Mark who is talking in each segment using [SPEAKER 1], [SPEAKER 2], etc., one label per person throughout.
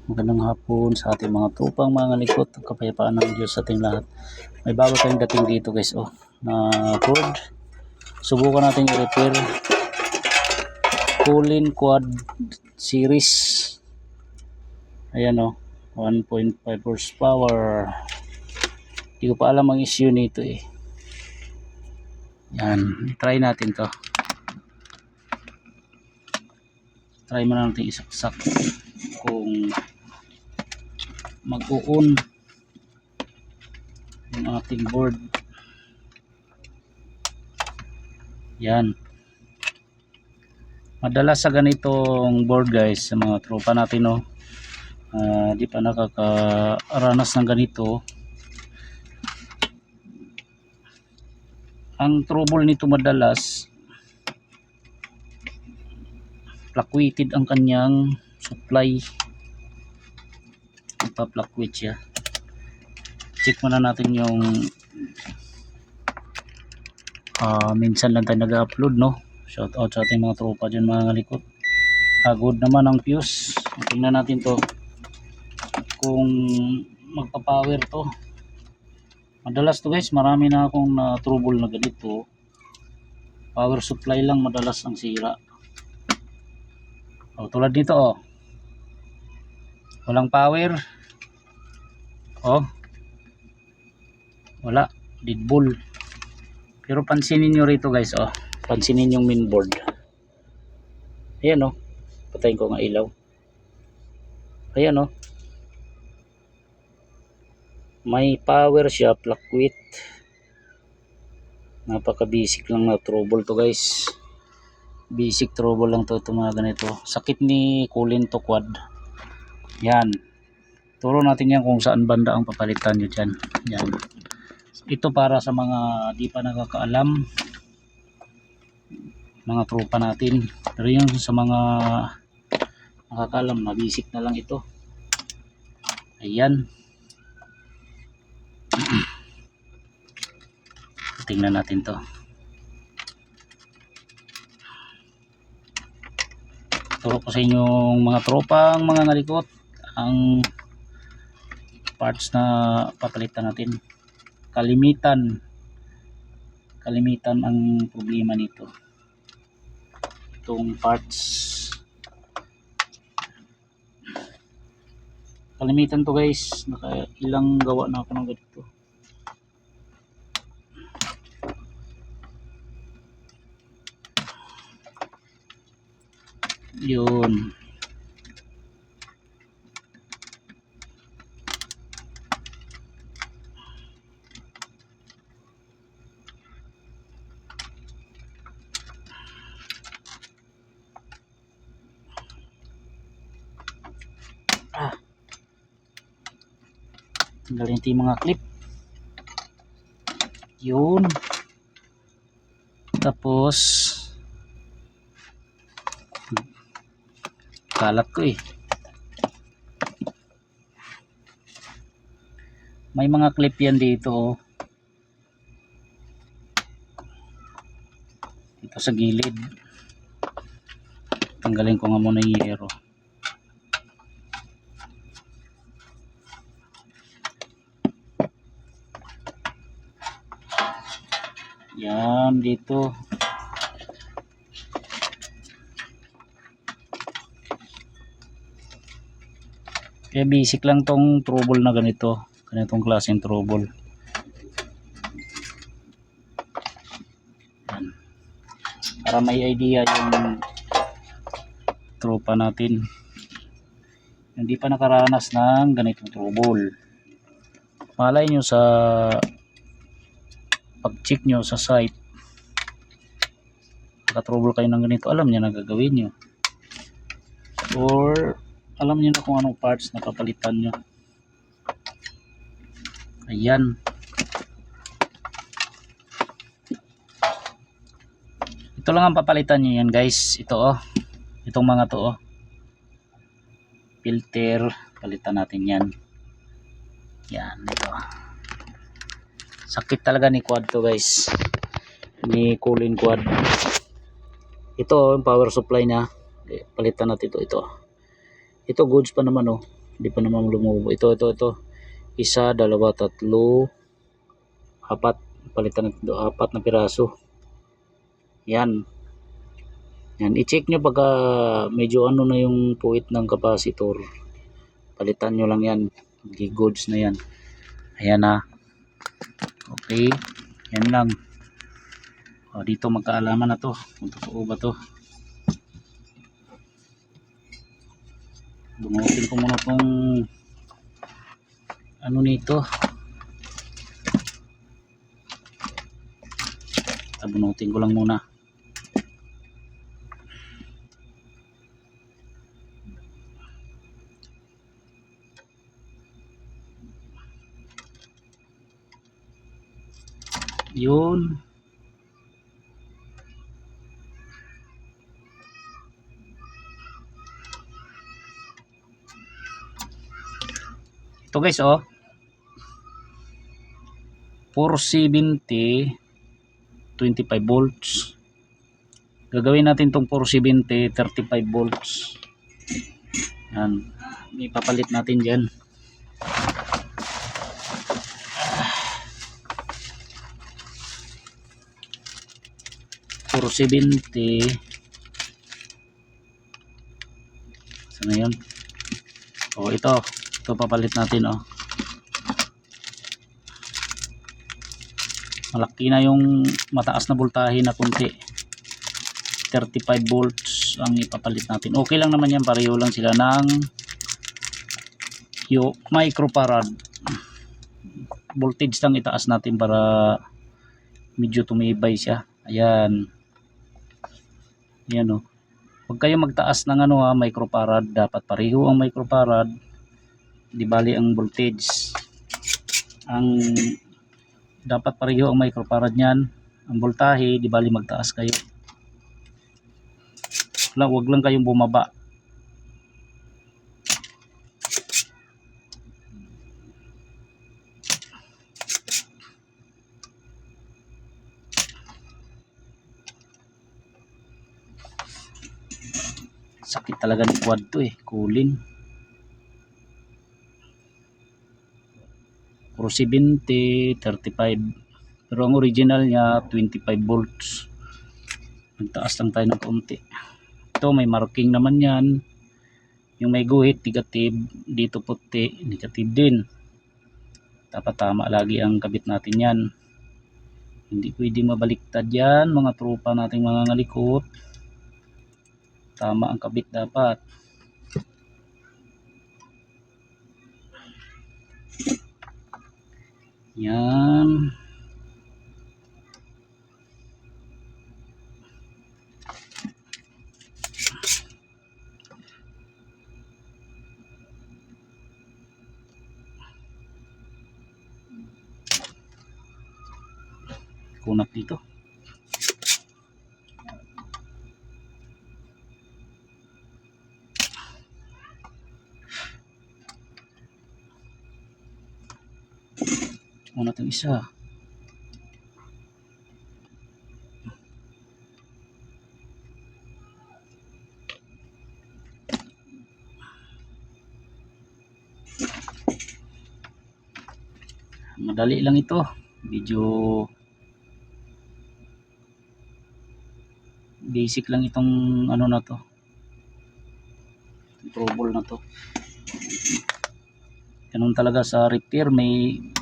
[SPEAKER 1] Magandang hapon sa ating mga tropang mga likot. Kapayapaan ng Diyos sa ating lahat. May bago tayong dating dito guys. Na Ford. Subukan natin i-repair. Kulin Quad Series. Ayan 1.5 horsepower. Hindi ko pa alam ang issue nito eh. Yan. Try natin to. Try mo na natin isaksak kung mag-on yung ating board. Yan. Madalas sa ganitong board guys, sa mga tropa natin di pa nakakaranas ng ganito. Ang trouble nito madalas fluctuated ang kanyang supply. Ipa-fluctuate siya. Check muna natin yung minsan lang tayo nag-upload shout out sa ating mga tropa dyan mga likot. Good naman ang fuse. Tingnan natin to kung magpa-power to. Madalas to guys, marami na akong trouble na ganito. Power supply lang madalas ang sira. Tulad dito walang power. Wala, dead ball. Pero pansinin nyo rito guys, pansinin yung main board. Ayan patayin ko nga ilaw. Ayan may power siya, fluctuate. Napaka basic lang na trouble to guys. Basic trouble lang to mga ganito. Sakit ni Kulin to Quad. Yan. Turo natin yan kung saan banda ang papalitan nyo dyan. Yan. Ito para sa mga di pa nakakaalam, mga tropa natin. Pero yun sa mga nakakaalam na basic na lang ito. Ayan. Tingnan natin to. Turo ko sa inyong mga tropang mga ngalikot ang parts na papalitan natin. Kalimitan ang problema nito. Itong parts kalimitan to guys. Ilang gawa na ako ng ganito. Yun. Tanggalin natin yung mga clip. Yun. Tapos kalat ko may mga clip yan dito dito sa gilid. Tanggalin ko nga muna yung yero. Yan dito. Kaya basic lang tong trouble na ganitong klaseng trouble. Yan. Para may idea yung tropa natin hindi pa nakaranas ng ganitong trouble. Malay nyo sa pag-check nyo sa site, naka-trouble kayo ng ganito, alam nyo na gagawin nyo, or alam nyo na kung anong parts na papalitan nyo. Ayan. Ito lang ang papalitan nyo yan guys. Ito itong mga to filter, palitan natin yan. Yan, ito. Sakit talaga ni Quad to guys, ni Kulin Quad. Ito yung power supply na palitan natin ito. Ito goods pa naman oh. Hindi pa naman lumubo. Ito. Isa, dalawa, tatlo, apat. Palitan natin apat na piraso. Yan. I-check nyo pagka medyo ano na yung puwit ng capacitor. Palitan nyo lang yan. Hindi goods na yan. Ayan na. Okay. Yan lang. Dito magkaalaman na to. Kung totoo ba to. Bunutin ko muna tong ano nito. Bunutin ko lang muna. Yun. Ito guys 470 25 volts. Gagawin natin tong 470 35 volts. Yan. Ipapalit natin diyan. 470. Saan na yun? Ito papalit natin malaki na yung mataas na voltahe na kunti. 35 volts ang ipapalit natin. Okay lang naman yan, pareho lang sila ng yung microfarad. Voltage lang itaas natin para medyo tumibay siya. Ayan. Ayan Huwag kayo magtaas ng microfarad. Dapat pareho ang microfarad. Di bali ang voltage. Dapat pareho ang microfarad niyan. Ang voltahe, di bali magtaas kayo. Huwag lang kayong bumaba. Sakit talaga ni quad to cooling. 470 35. Pero ang original niya 25 volts. Nagtaas lang tayo ng konti. Ito may marking naman yan. Yung may guhit negative, dito puti negative din. Dapat tama lagi ang kabit natin yan. Hindi pwede mabaliktad yan mga tropa nating mga ngalikot. Tama ang kabit dapat. Yan. Kunat dito. Muna itong isa. Madali lang ito. Medyo basic lang itong na to. Trouble na to. Ganun talaga sa repair,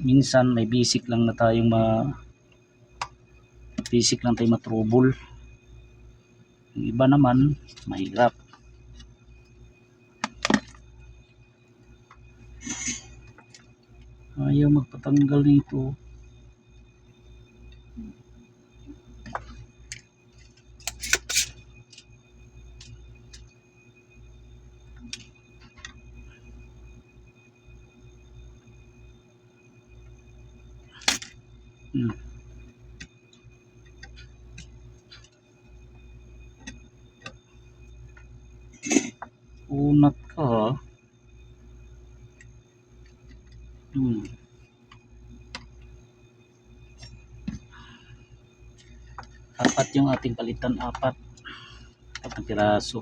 [SPEAKER 1] minsan may basic lang tayong trouble. Yung iba naman mahirap. Ayaw magpatanggal nito. Unat ka Apat yung ating palitan, apat na piraso.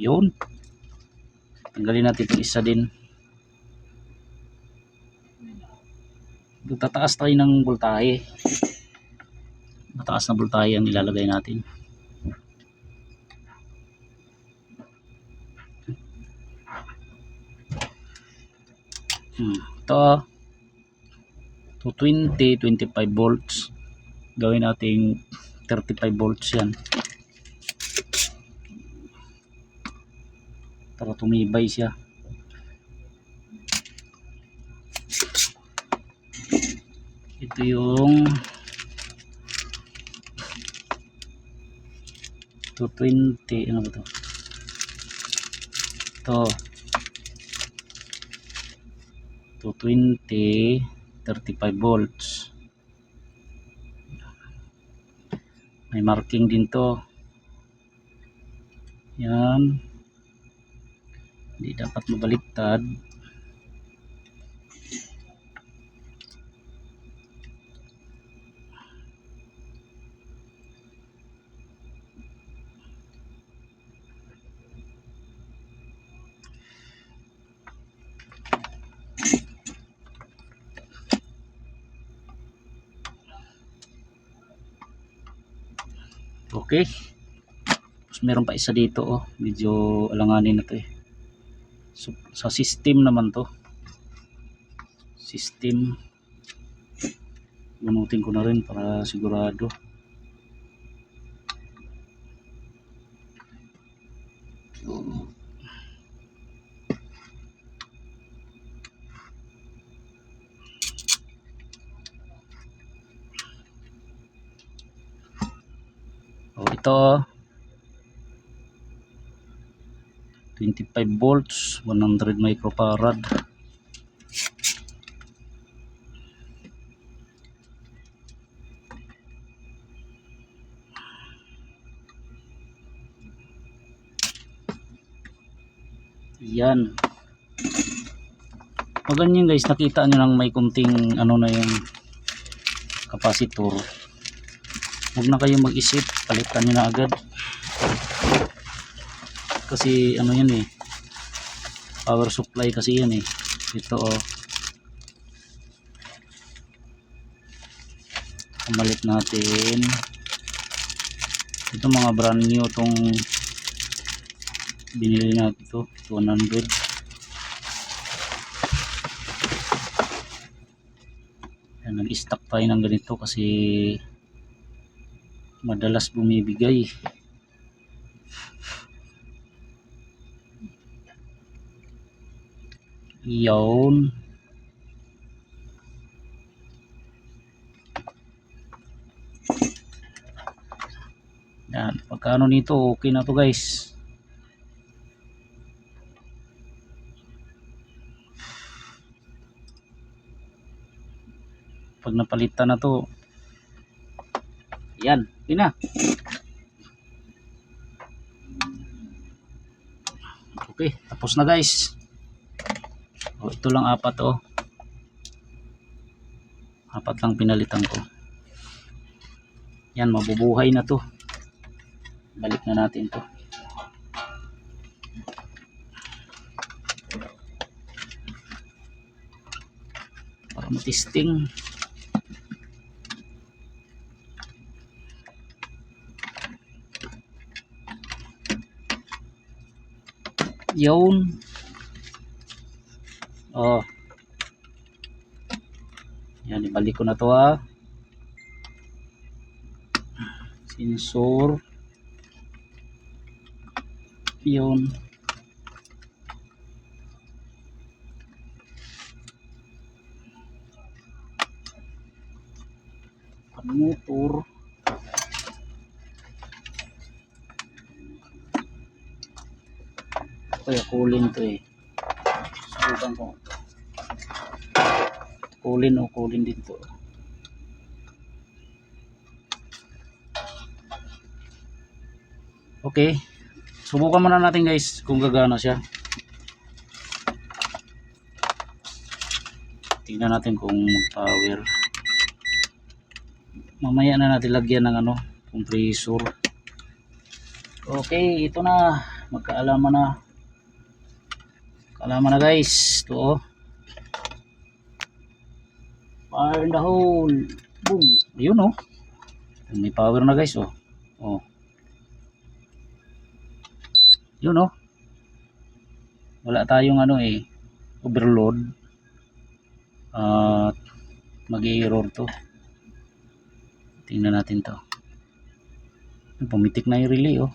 [SPEAKER 1] Yun, tanggalin natin itong isa din. Tataas tayo ng voltahe, mataas na voltahe ang ilalagay natin. Ito 220, 25 volts, gawin nating 35 volts yan para tumibay siya. Ito yung 220, ano ba to? Ito 220, 35 volts. May marking din to. Yan, hindi dapat mabaliktad. Okay, tapos meron pa isa dito, oh, medyo alanganin na to eh. So, sa system naman to, system, bunutin ko na rin para sigurado. Ito 25 volts, 100 microfarad. Yan, pag ganyan guys, nakita nyo nang may kunting ano na yung capacitor, huwag na kayo mag-isip, palitan nyo na agad. Kasi ano yan eh, power supply kasi yan eh. Ito oh, pamalit natin. Ito mga brand new tong binili natin, ito 100. Yan, nag-stock tayo ng ganito kasi madalas bumibigay. Yun, yan, pagkano nito okay na to guys. Pag napalitan na to, yan, yun na. Okay, tapos na guys. Ito lang apat oh. Apat lang pinalitan ko. Yan, mabubuhay na to. Balik na natin to. Para matesting. Yun. Oh. Yan, ibalik ko na to ha. Sensor. Yun. Motor. Kaya kulin to eh. Subukan ko. Kulin din to. Okay, subukan muna natin guys kung gagana siya. Tingnan natin kung mag-power. Mamaya na natin lagyan ng ano, compressor. Okay, ito na. magkaalaman na. Kaalaman na guys. Ito oh. Fire in the hole. Boom. Ayun oh. May power na guys oh. Oh. Yun oh. Wala tayong ano eh. Overload. At mag-error to. Tingnan natin to. Pumitik na yung relay oh.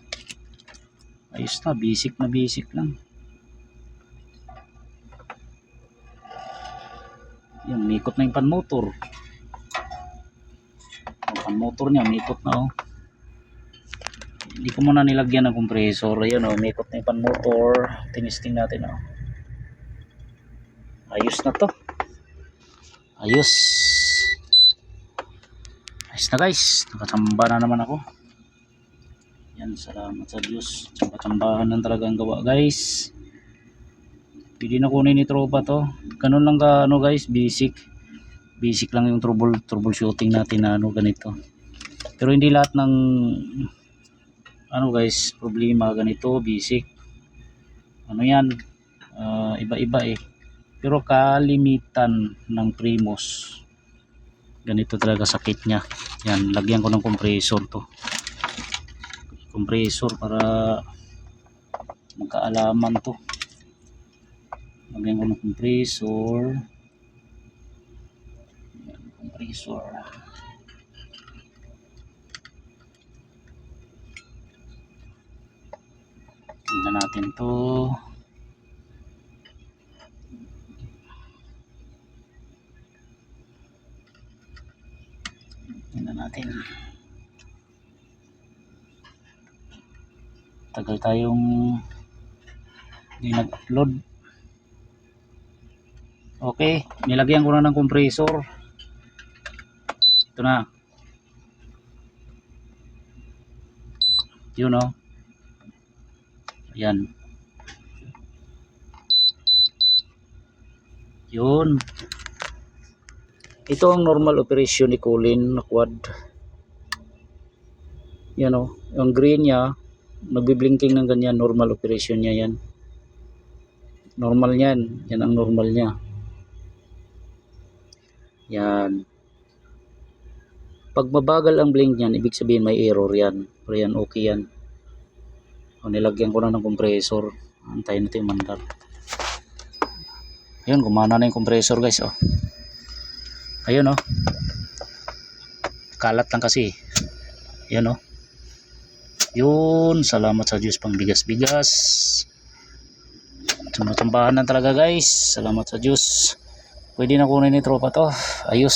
[SPEAKER 1] Ayos na. Basic na basic lang. Yan, mikot na yung pan motor. Ang pan motor niya, mikot na oh. Hindi ko muna nilagyan ng compressor. Ayun oh, mikot na yung pan motor. Tinisting natin oh. Ayos na to. Ayos. Ayos na guys. Nakachamba na naman ako. Yan, salamat sa Diyos. Tsamba-tsambahan lang talaga ang gawa guys. Pwede na kunin ni tropa to. Ganun lang ka ano guys, basic lang yung troubleshooting natin na ano ganito. Pero hindi lahat ng ano guys, problema ganito basic. Ano yan, iba-iba eh. Pero kalimitan ng Primus ganito talaga sakit nya. Yan, lagyan ko ng compressor to. Compressor para magkaalaman to. Lagyan ko ng compressor. Yan, compressor. Tingnan natin to. Tingnan natin. Tagal tayong hindi nag-upload. Okay, nilagyan ko na ng compressor. Ito na. Yun oh. Ayan. Yun. Ito ang normal operation ni Colin na quad. Yan oh. Yung green niya, nagbi-blinking ng ganyan. Normal operation niya yan. Normal yan. Yan ang normal niya. Yan. Pag mabagal ang blink niyan, ibig sabihin may error yan. Pero yan, okay yan. O, nilagyan ko na ng compressor. Antayin natin yung mandar. Ayun, gumana na yung compressor guys. Oh. Ayun oh. Kalat lang kasi. Ayun oh. Yun, salamat sa Diyos pang bigas-bigas. Tumbahan na talaga guys. Salamat sa Diyos. Pwede na kunin ni tropa to. Ayos.